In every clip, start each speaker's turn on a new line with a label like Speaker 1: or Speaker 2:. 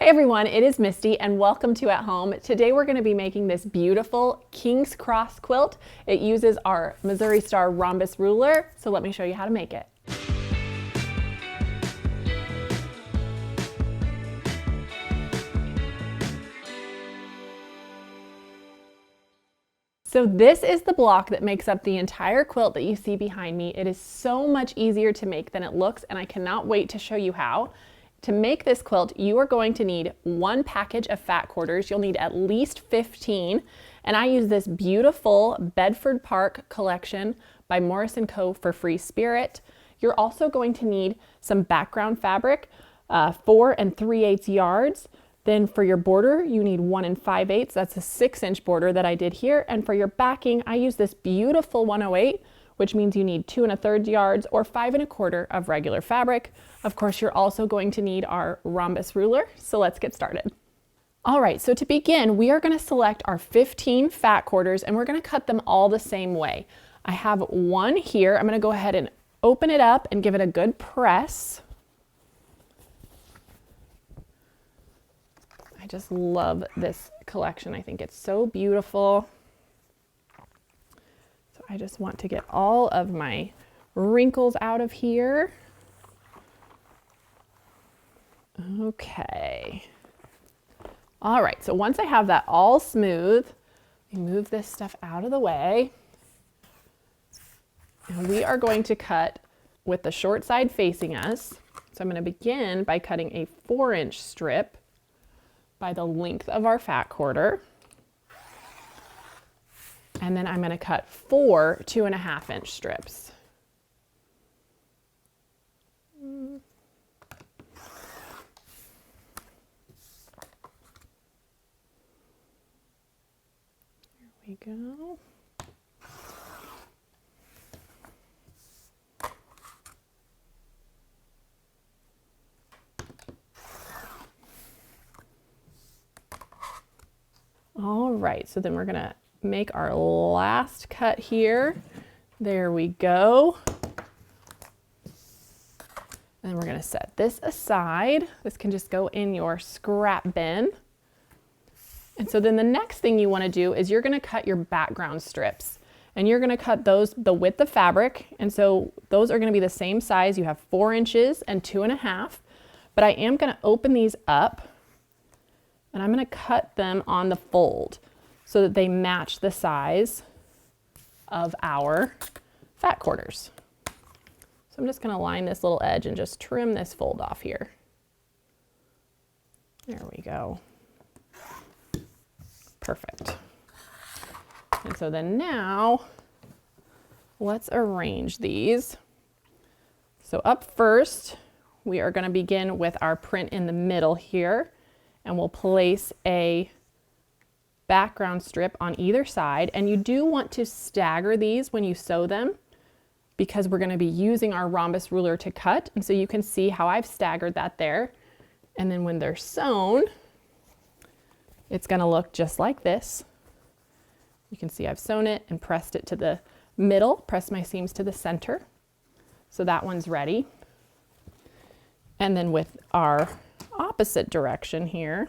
Speaker 1: Hey everyone, it is Misty and welcome to At Home. Today we're going to be making this beautiful Kings Cross quilt. It uses our Missouri Star Rhombus ruler, so let me show you how to make it. So this is the block that makes up the entire quilt that you see behind me. It is so much easier to make than it looks, and I cannot wait to show you how. To make this quilt, you are going to need one package of fat quarters. You'll need at least 15, and I use this beautiful Bedford Park collection by Morris & Co. for FreeSpirit. You're also going to need some background fabric, 4 3/8 yards. Then for your border, you need 1 5/8. That's a 6-inch border that I did here. And for your backing, I use this beautiful 108, which means you need 2 1/3 yards or 5 1/4 of regular fabric. Of course, you're also going to need our rhombus ruler. So let's get started. All right, so to begin, we are going to select our 15 fat quarters and we're going to cut them all the same way. I have one here. I'm going to go ahead and open it up and give it a good press. I just love this collection. I think it's so beautiful. So I just want to get all of my wrinkles out of here. Okay. All right, so once I have that all smooth, I move this stuff out of the way. And we are going to cut with the short side facing us. So I'm going to begin by cutting a 4-inch strip by the length of our fat quarter. And then I'm going to cut 4 2.5-inch strips. Here we go. All right, so then we're gonna make our last cut here. There we go. And we're gonna set this aside. This can just go in your scrap bin. And so then the next thing you wanna do is you're gonna cut your background strips. And you're gonna cut those the width of fabric. And so those are gonna be the same size. You have 4 inches and 2.5. But I am gonna open these up and I'm going to cut them on the fold so that they match the size of our fat quarters. So I'm just going to line this little edge and just trim this fold off here. There we go. Perfect. And so then now let's arrange these. So up first, we are going to begin with our print in the middle here. And we'll place a background strip on either side. And you do want to stagger these when you sew them because we're going to be using our rhombus ruler to cut. And so you can see how I've staggered that there. And then when they're sewn, it's going to look just like this. You can see I've sewn it and pressed it to the middle, pressed my seams to the center. So that one's ready. And then with our opposite direction here,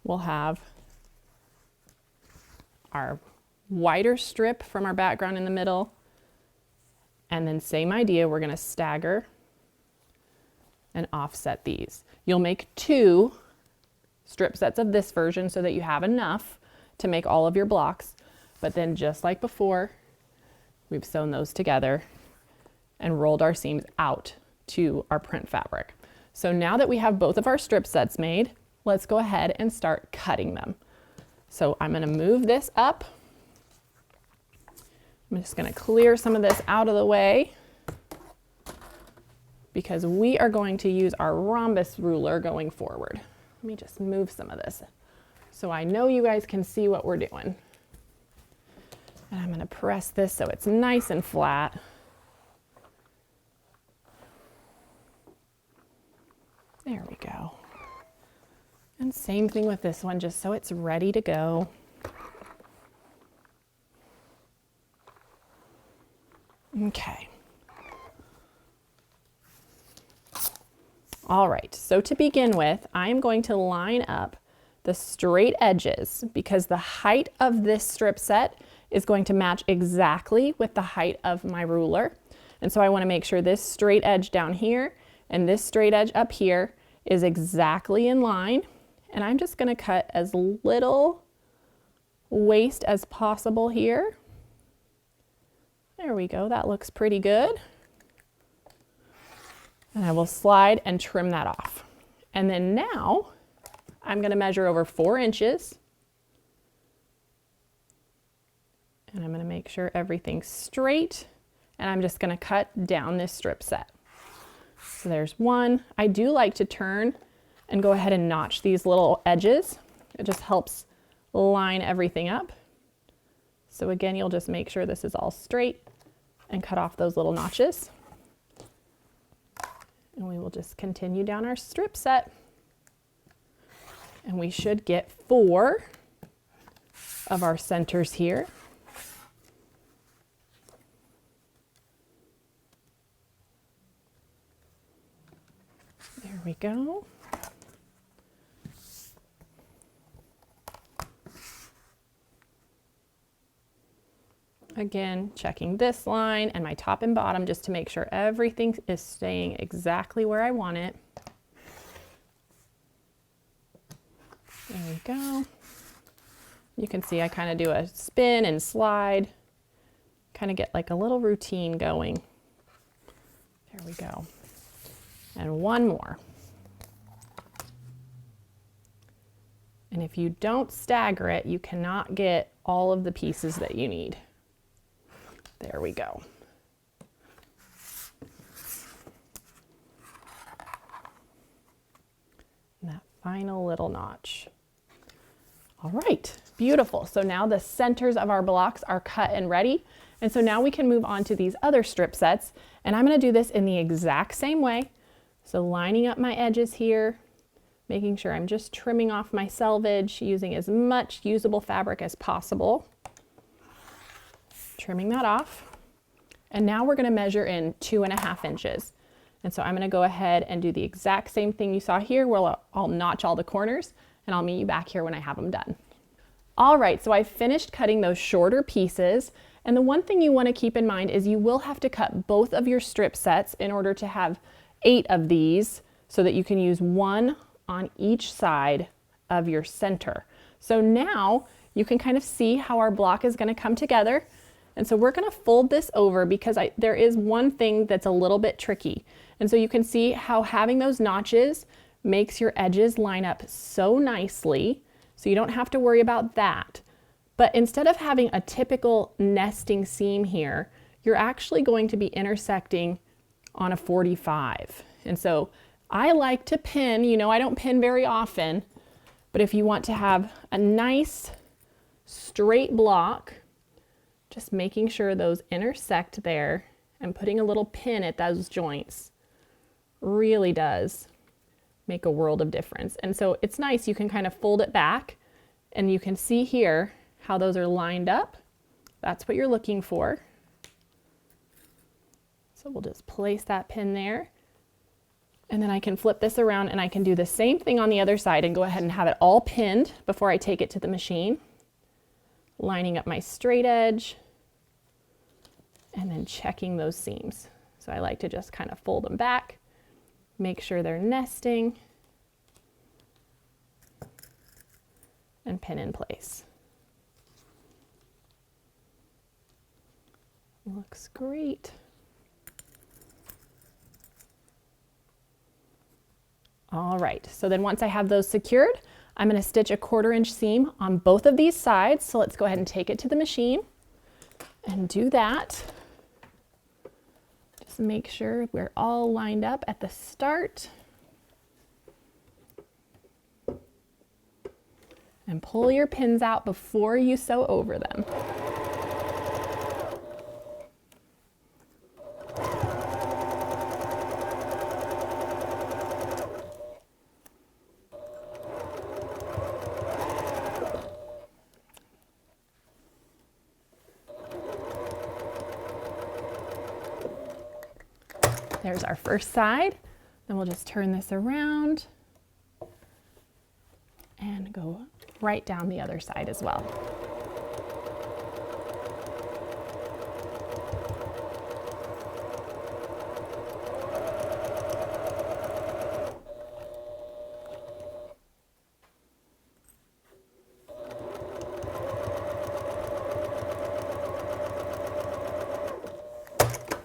Speaker 1: we'll have our wider strip from our background in the middle, and then same idea, we're going to stagger and offset these. You'll make 2 strip sets of this version so that you have enough to make all of your blocks, but then just like before, we've sewn those together and rolled our seams out to our print fabric. So now that we have both of our strip sets made, let's go ahead and start cutting them. So I'm going to move this up. I'm just going to clear some of this out of the way because we are going to use our rhombus ruler going forward. Let me just move some of this so I know you guys can see what we're doing. And I'm going to press this so it's nice and flat. There we go. And same thing with this one, just so it's ready to go. Okay. All right, so to begin with, I am going to line up the straight edges because the height of this strip set is going to match exactly with the height of my ruler. And so I want to make sure this straight edge down here and this straight edge up here is exactly in line. And I'm just going to cut as little waste as possible here. There we go, that looks pretty good. And I will slide and trim that off. And then now I'm going to measure over 4 inches. And I'm going to make sure everything's straight. And I'm just going to cut down this strip set. So there's one. I do like to turn and go ahead and notch these little edges. It just helps line everything up. So again, you'll just make sure this is all straight and cut off those little notches. And we will just continue down our strip set. And we should get 4 of our centers here. There we go. Again, checking this line and my top and bottom just to make sure everything is staying exactly where I want it. There we go. You can see I kind of do a spin and slide, kind of get like a little routine going. There we go. And one more. And if you don't stagger it, you cannot get all of the pieces that you need. There we go. And that final little notch. All right, beautiful. So now the centers of our blocks are cut and ready. And so now we can move on to these other strip sets. And I'm going to do this in the exact same way. So lining up my edges here, making sure I'm just trimming off my selvage, using as much usable fabric as possible. Trimming that off. And now we're going to measure in 2.5 inches. And so I'm going to go ahead and do the exact same thing you saw here where I'll notch all the corners, and I'll meet you back here when I have them done. All right, so I finished cutting those shorter pieces. And the one thing you want to keep in mind is you will have to cut both of your strip sets in order to have 8 of these so that you can use 1 on each side of your center. So now you can kind of see how our block is going to come together. And so we're going to fold this over because there is one thing that's a little bit tricky. And so you can see how having those notches makes your edges line up so nicely. So you don't have to worry about that. But instead of having a typical nesting seam here, you're actually going to be intersecting on a 45. And so I like to pin, you know, I don't pin very often, but if you want to have a nice straight block, just making sure those intersect there and putting a little pin at those joints really does make a world of difference. And so it's nice, you can kind of fold it back and you can see here how those are lined up. That's what you're looking for. So we'll just place that pin there. And then I can flip this around and I can do the same thing on the other side and go ahead and have it all pinned before I take it to the machine. Lining up my straight edge and then checking those seams. So I like to just kind of fold them back, make sure they're nesting, and pin in place. Looks great. All right, so then once I have those secured, I'm going to stitch a 1/4 inch seam on both of these sides. So let's go ahead and take it to the machine and do that. Just make sure we're all lined up at the start. And pull your pins out before you sew over them. There's our first side. Then we'll just turn this around and go right down the other side as well.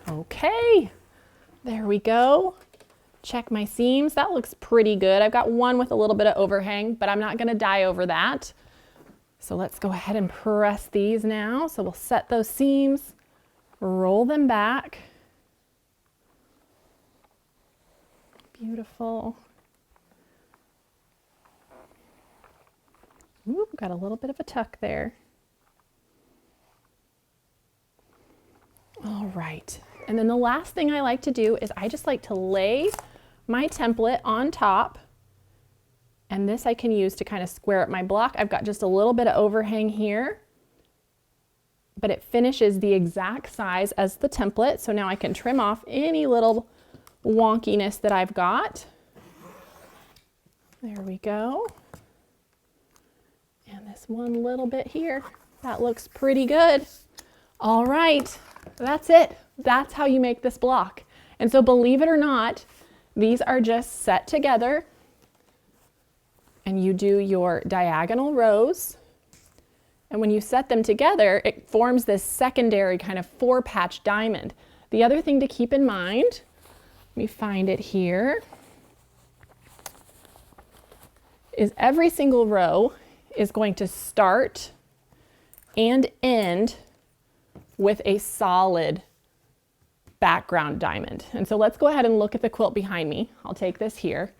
Speaker 1: Okay, there we go. Check my seams. That looks pretty good. I've got one with a little bit of overhang, but I'm not going to dye over that. So let's go ahead and press these now. So we'll set those seams, roll them back. Beautiful. Ooh, got a little bit of a tuck there. All right. And then the last thing I like to do is I just like to lay my template on top, and this I can use to kind of square up my block. I've got just a little bit of overhang here, but it finishes the exact size as the template. So now I can trim off any little wonkiness that I've got. There we go. And this one little bit here, that looks pretty good. All right, that's it. That's how you make this block. And so believe it or not, these are just set together, and you do your diagonal rows. And when you set them together, it forms this secondary kind of 4-patch diamond. The other thing to keep in mind, let me find it here, is every single row is going to start and end with a solid background diamond. And so let's go ahead and look at the quilt behind me. I'll take this here.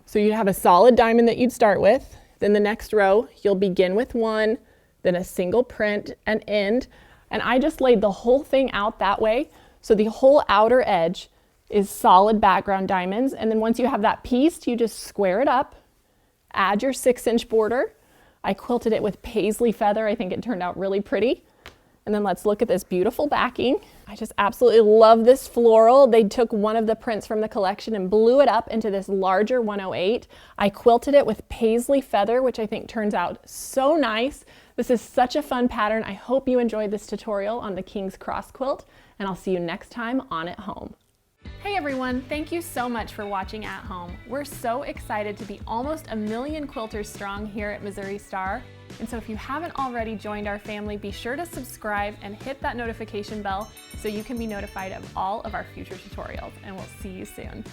Speaker 1: So you'd have a solid diamond that you'd start with. Then the next row, you'll begin with one, then a single print and end. And I just laid the whole thing out that way. So the whole outer edge is solid background diamonds. And then once you have that pieced, you just square it up, add your 6-inch border. I quilted it with paisley feather. I think it turned out really pretty. And then let's look at this beautiful backing. I just absolutely love this floral. They took one of the prints from the collection and blew it up into this larger 108. I quilted it with paisley feather, which I think turns out so nice. This is such a fun pattern. I hope you enjoyed this tutorial on the Kings Cross Quilt, and I'll see you next time on At Home. Hey everyone, thank you so much for watching At Home. We're so excited to be almost 1 million quilters strong here at Missouri Star. And so if you haven't already joined our family, be sure to subscribe and hit that notification bell so you can be notified of all of our future tutorials. And we'll see you soon.